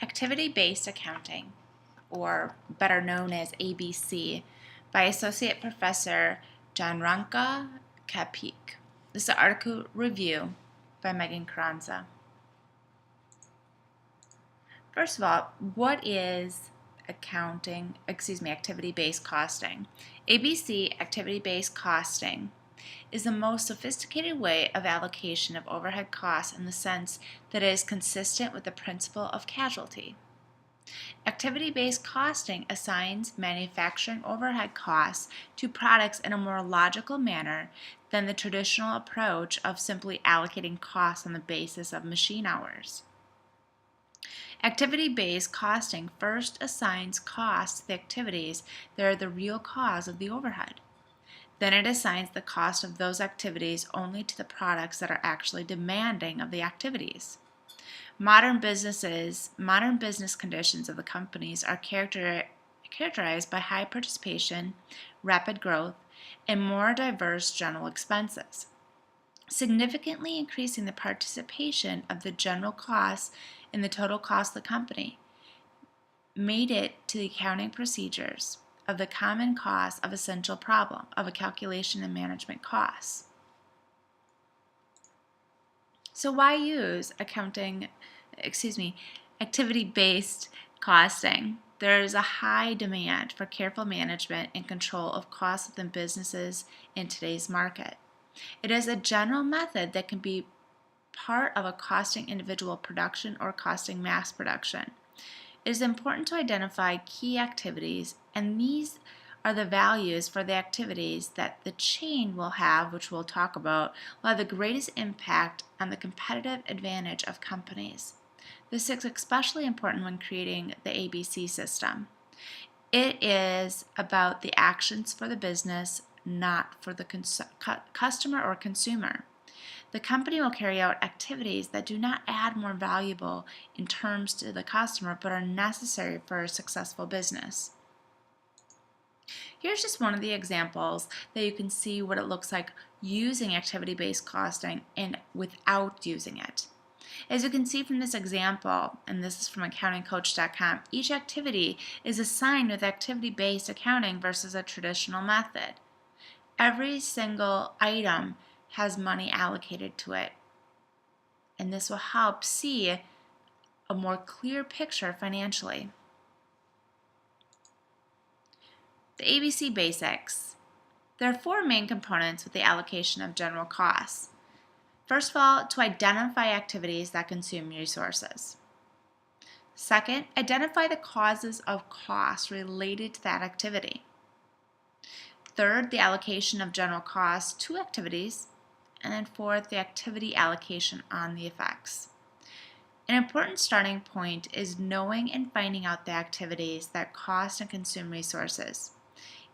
Activity-Based Accounting, or better known as ABC, by Associate Professor Gianluca Kapić. This is an article review by Megan Carranza. First of all, what is activity-based costing? ABC, activity-based costing, is the most sophisticated way of allocation of overhead costs in the sense that it is consistent with the principle of casualty. Activity-based costing assigns manufacturing overhead costs to products in a more logical manner than the traditional approach of simply allocating costs on the basis of machine hours. Activity-based costing first assigns costs to the activities that are the real cause of the overhead. Then it assigns the cost of those activities only to the products that are actually demanding of the activities. Modern business conditions of the companies are characterized by high participation, rapid growth, and more diverse general expenses. Significantly increasing the participation of the general costs in the total cost of the company made it to the accounting procedures of the common cost of essential problem of a calculation and management costs. So why use activity-based costing? There is a high demand for careful management and control of costs within businesses in today's market. It is a general method that can be part of a costing individual production or costing mass production. It is important to identify key activities, and these are the values for the activities that the chain will have, which we'll talk about, will have the greatest impact on the competitive advantage of companies. This is especially important when creating the ABC system. It is about the actions for the business, not for the customer or consumer. The company will carry out activities that do not add more valuable in terms to the customer but are necessary for a successful business. Here's just one of the examples that you can see what it looks like using activity-based costing and without using it. As you can see from this example, and this is from accountingcoach.com, each activity is assigned with activity-based accounting versus a traditional method. Every single item has money allocated to it, and this will help see a more clear picture financially. The ABC basics. There are four main components with the allocation of general costs. First of all, to identify activities that consume resources. Second, identify the causes of costs related to that activity. Third, the allocation of general costs to activities. And then fourth, the activity allocation on the effects. An important starting point is knowing and finding out the activities that cost and consume resources.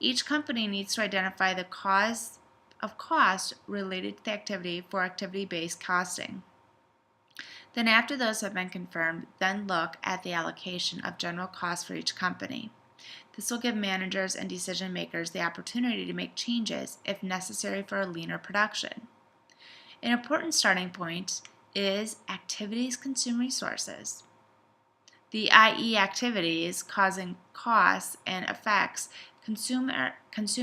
Each company needs to identify the cause of cost related to the activity for activity-based costing. Then after those have been confirmed, then look at the allocation of general costs for each company. This will give managers and decision makers the opportunity to make changes if necessary for a leaner production. An important starting point is activities consume resources. The i.e. activities causing costs and effects consume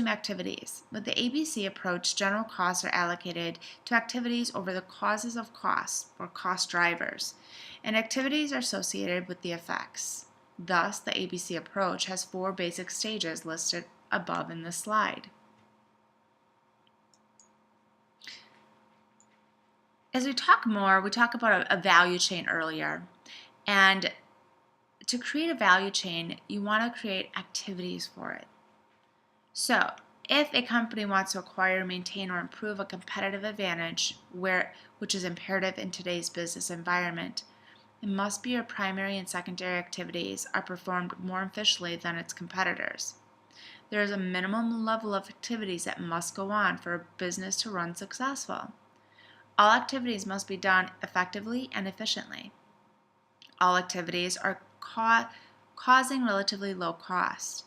activities. With the ABC approach, general costs are allocated to activities over the causes of costs, or cost drivers, and activities are associated with the effects. Thus, the ABC approach has four basic stages listed above in this slide. As we talk about a value chain earlier, and to create a value chain, you want to create activities for it. So, if a company wants to acquire, maintain, or improve a competitive advantage, which is imperative in today's business environment, it must be your primary and secondary activities are performed more efficiently than its competitors. There is a minimum level of activities that must go on for a business to run successful. All activities must be done effectively and efficiently. All activities are causing relatively low cost.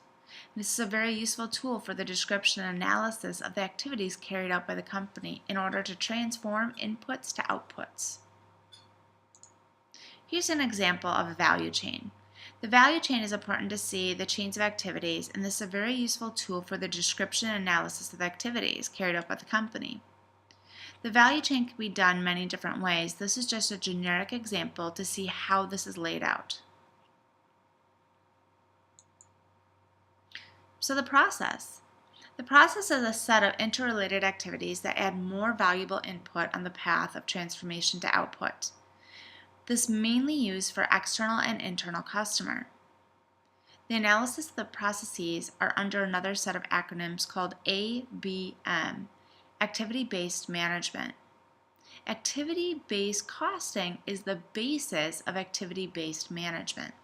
This is a very useful tool for the description and analysis of the activities carried out by the company in order to transform inputs to outputs. Here's an example of a value chain. The value chain is important to see the chains of activities, and this is a very useful tool for the description and analysis of activities carried out by the company. The value chain can be done many different ways. This is just a generic example to see how this is laid out. So the process. The process is a set of interrelated activities that add more valuable input on the path of transformation to output. This is mainly used for external and internal customer. The analysis of the processes are under another set of acronyms called ABM, Activity-Based Management. Activity-based costing is the basis of activity-based management.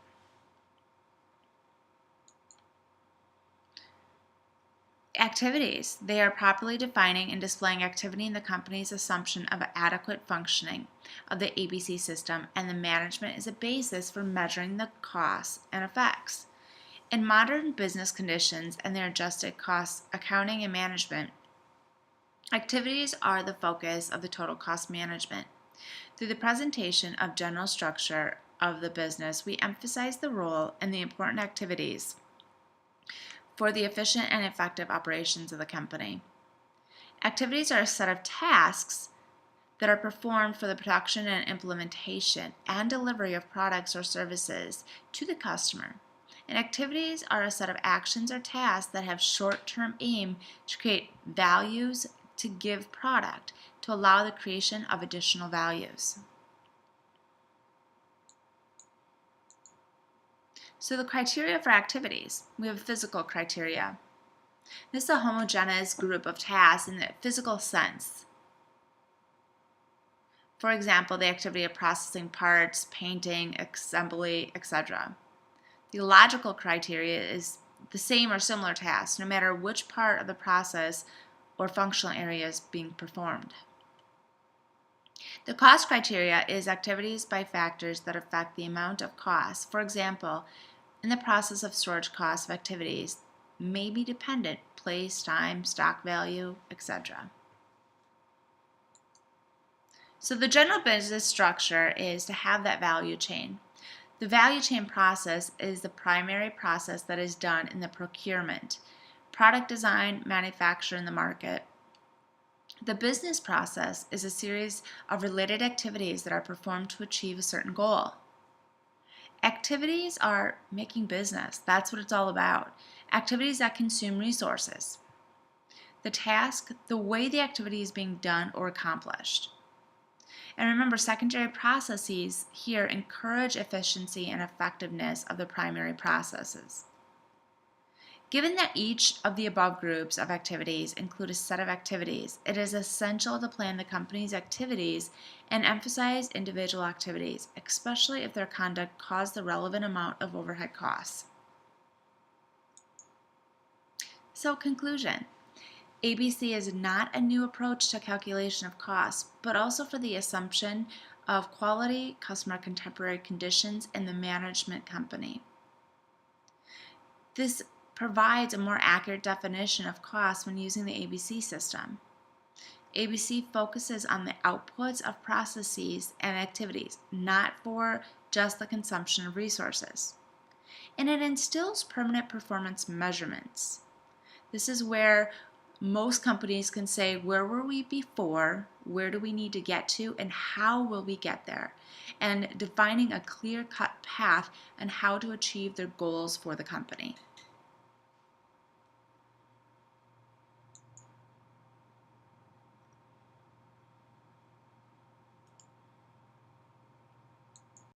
Activities. They are properly defining and displaying activity in the company's assumption of adequate functioning of the ABC system, and the management is a basis for measuring the costs and effects. In modern business conditions and their adjusted costs accounting and management, activities are the focus of the total cost management. Through the presentation of general structure of the business, we emphasize the role and the important activities for the efficient and effective operations of the company. Activities are a set of tasks that are performed for the production and implementation and delivery of products or services to the customer. And activities are a set of actions or tasks that have short-term aim to create values to give product to allow the creation of additional values. So the criteria for activities. We have physical criteria. This is a homogeneous group of tasks in the physical sense. For example, the activity of processing parts, painting, assembly, etc. The logical criteria is the same or similar tasks, no matter which part of the process or functional area is being performed. The cost criteria is activities by factors that affect the amount of cost. For example, in the process of storage costs of activities may be dependent, place, time, stock value, etc. So the general business structure is to have that value chain. The value chain process is the primary process that is done in the procurement, product design, manufacture, and the market. The business process is a series of related activities that are performed to achieve a certain goal. Activities are making business. That's what it's all about. Activities that consume resources. The task, the way the activity is being done or accomplished. And remember, secondary processes here encourage efficiency and effectiveness of the primary processes. Given that each of the above groups of activities include a set of activities, it is essential to plan the company's activities and emphasize individual activities, especially if their conduct caused the relevant amount of overhead costs. So, conclusion. ABC is not a new approach to calculation of costs, but also for the assumption of quality, customer contemporary conditions, and the management company. This provides a more accurate definition of costs when using the ABC system. ABC focuses on the outputs of processes and activities, not for just the consumption of resources. And it instills permanent performance measurements. This is where most companies can say, where were we before, where do we need to get to, and how will we get there? And defining a clear-cut path on how to achieve their goals for the company.